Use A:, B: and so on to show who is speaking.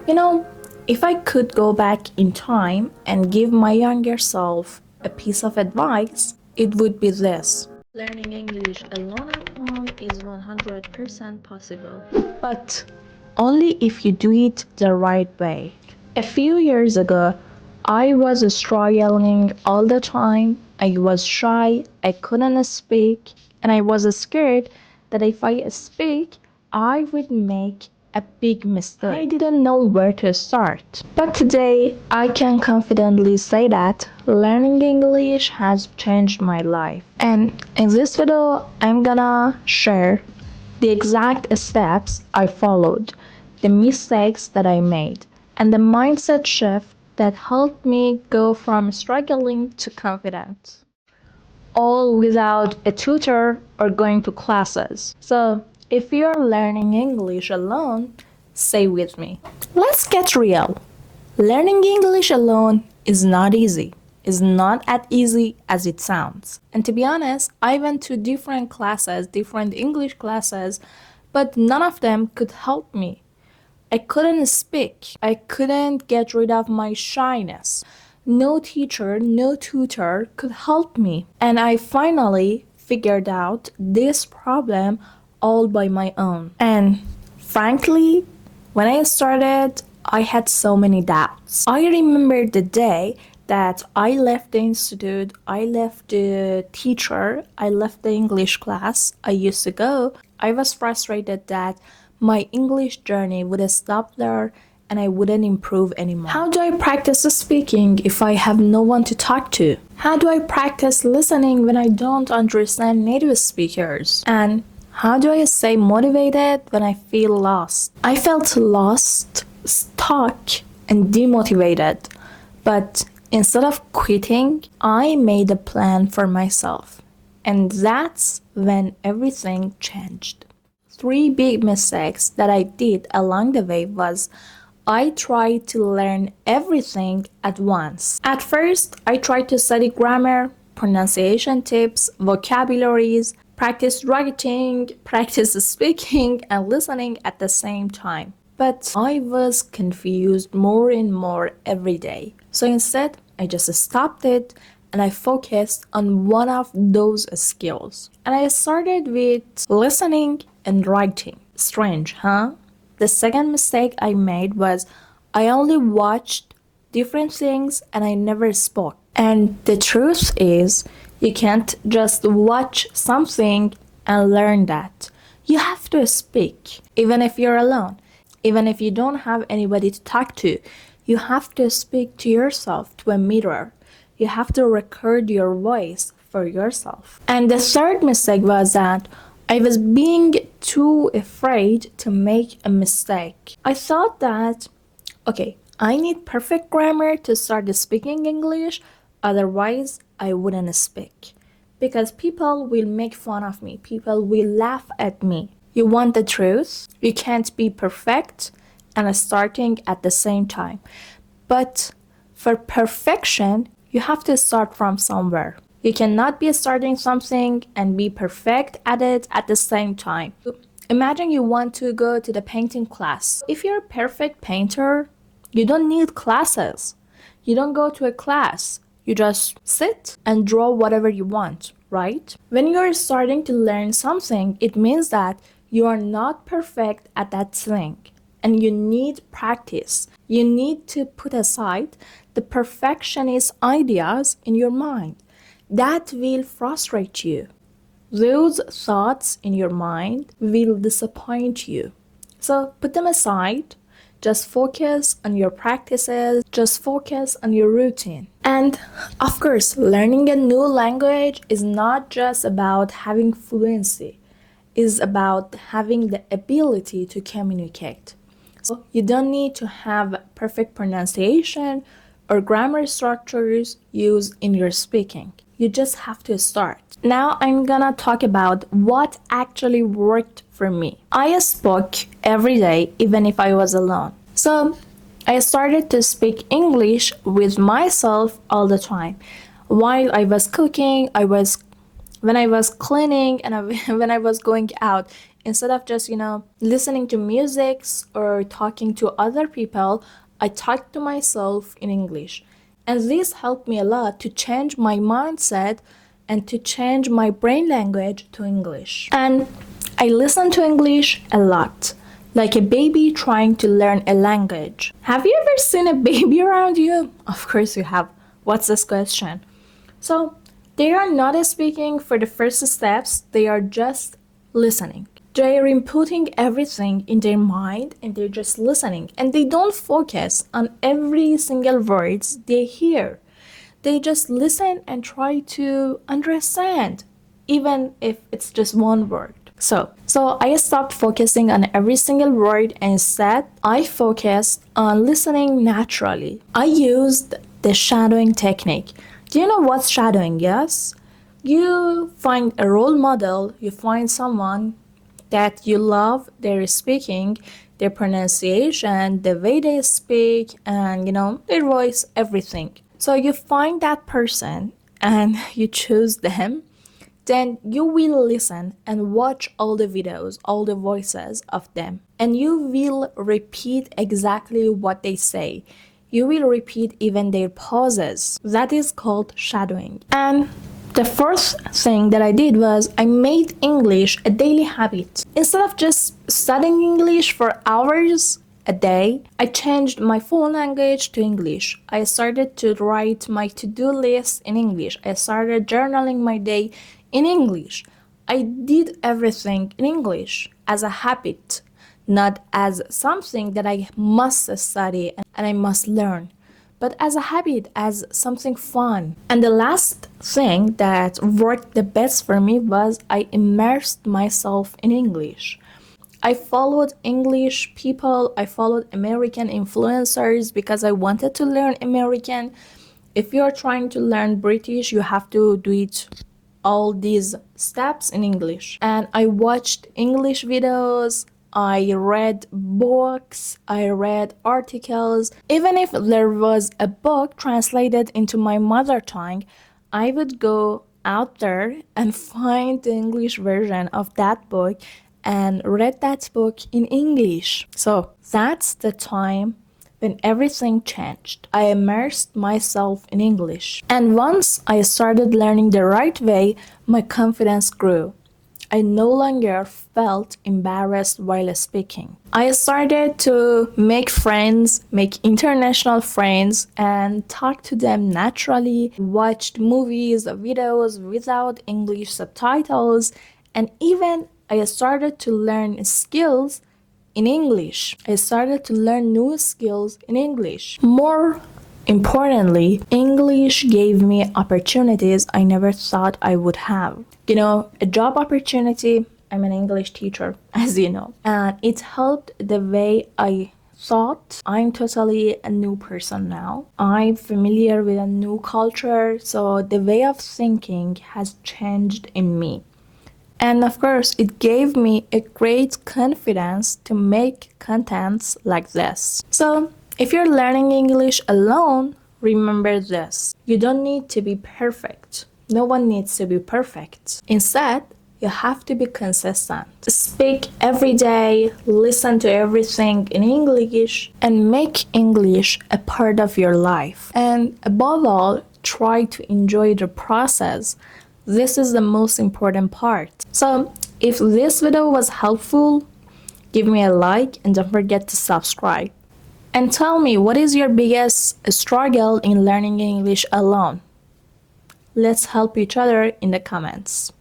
A: You know, if I could go back in time and give my younger self a piece of advice, it would be this. Learning English alone at home is 100% possible. But only if you do it the right way. A few years ago, I was struggling all the time. I was shy, I couldn't speak, and I was scared that if I speak, I would make a big mistake. I didn't know where to start. But today, I can confidently say that learning English has changed my life. And in this video, I'm gonna share the exact steps I followed, the mistakes that I made, and the mindset shift that helped me go from struggling to confidence, all without a tutor or going to classes. So, if you're learning English alone, stay with me. Let's get real. Learning English alone is not easy. It's not as easy as it sounds. And to be honest, I went to different classes, different English classes, but none of them could help me. I couldn't speak. I couldn't get rid of my shyness. No teacher, no tutor could help me. And I finally figured out this problem all by my own. And frankly, when I started, I had so many doubts. I remember the day that I left the institute, I left the teacher, I left the English class I used to go. I was frustrated that my English journey would stop there and I wouldn't improve anymore. How do I practice speaking if I have no one to talk to? How do I practice listening when I don't understand native speakers? And how do I stay motivated when I feel lost? I felt lost, stuck, and demotivated. But instead of quitting, I made a plan for myself. And that's when everything changed. 3 big mistakes that I did along the way was I tried to learn everything at once. At first, I tried to study grammar, pronunciation tips, vocabularies, practice writing, practice speaking, and listening at the same time. But I was confused more and more every day. So instead, I just stopped it and I focused on one of those skills. And I started with listening and writing. Strange, huh? The second mistake I made was I only watched different things and I never spoke. And the truth is, you can't just watch something and learn that. You have to speak, even if you're alone. Even if you don't have anybody to talk to, you have to speak to yourself, to a mirror. You have to record your voice for yourself. And the third mistake was that I was being too afraid to make a mistake. I thought that, okay, I need perfect grammar to start speaking English, otherwise I wouldn't speak. Because people will make fun of me, people will laugh at me. You want the truth? You can't be perfect and starting at the same time. But for perfection, you have to start from somewhere. You cannot be starting something and be perfect at it at the same time. Imagine you want to go to the painting class. If you're a perfect painter, you don't need classes. You don't go to a class. You just sit and draw whatever you want, right? When you're starting to learn something, it means that you are not perfect at that thing. And you need practice. You need to put aside the perfectionist ideas in your mind. That will frustrate you. Those thoughts in your mind will disappoint you. So put them aside. Just focus on your practices. Just focus on your routine. And of course, learning a new language is not just about having fluency. It's about having the ability to communicate. So you don't need to have perfect pronunciation or grammar structures used in your speaking. You just have to start. Now I'm gonna talk about what actually worked for me. I spoke every day, even if I was alone. So I started to speak English with myself all the time. While I was cooking, when I was cleaning, and when I was going out Instead of just, listening to music or talking to other people, I talk to myself in English. And this helped me a lot to change my mindset and to change my brain language to English. And I listen to English a lot, like a baby trying to learn a language. Have you ever seen a baby around you? Of course you have. What's this question? So, they are not speaking for the first steps, they are just listening. They are inputting everything in their mind and they're just listening. And they don't focus on every single words they hear. They just listen and try to understand, even if it's just one word. So I stopped focusing on every single word and instead I focused on listening naturally. I used the shadowing technique. Do you know what's shadowing? Yes? You find a role model, you find someone that you love their speaking, their pronunciation, the way they speak, and their voice, everything. So you find that person and you choose them, then you will listen and watch all the videos, all the voices of them, and you will repeat exactly what they say. You will repeat even their pauses. That is called shadowing. And the first thing that I did was I made English a daily habit. Instead of just studying English for hours a day, I changed my phone language to English. I started to write my to-do list in English. I started journaling my day in English. I did everything in English as a habit, not as something that I must study and I must learn, but as a habit, as something fun. And the last thing that worked the best for me was I immersed myself in English. I followed English people, I followed American influencers because I wanted to learn American. If you're trying to learn British, you have to do it all these steps in English. And I watched English videos, I read books, I read articles. Even if there was a book translated into my mother tongue, I would go out there and find the English version of that book and read that book in English. So that's the time when everything changed. I immersed myself in English. And once I started learning the right way, my confidence grew. I no longer felt embarrassed while speaking. I started to make friends, make international friends, and talk to them naturally, watched movies, videos without English subtitles, and even I started to learn skills in English. I started to learn new skills in English. More importantly, English gave me opportunities I never thought I would have. A job opportunity. I'm an English teacher, as you know, and it helped the way I thought. I'm totally a new person now. I'm familiar with a new culture, so the way of thinking has changed in me. And of course, it gave me a great confidence to make contents like this. So, if you're learning English alone, remember this. You don't need to be perfect. No one needs to be perfect. Instead, you have to be consistent. Speak every day, listen to everything in English, and make English a part of your life. And above all, try to enjoy the process. This is the most important part. So, if this video was helpful, give me a like and don't forget to subscribe. And tell me, what is your biggest struggle in learning English alone? Let's help each other in the comments.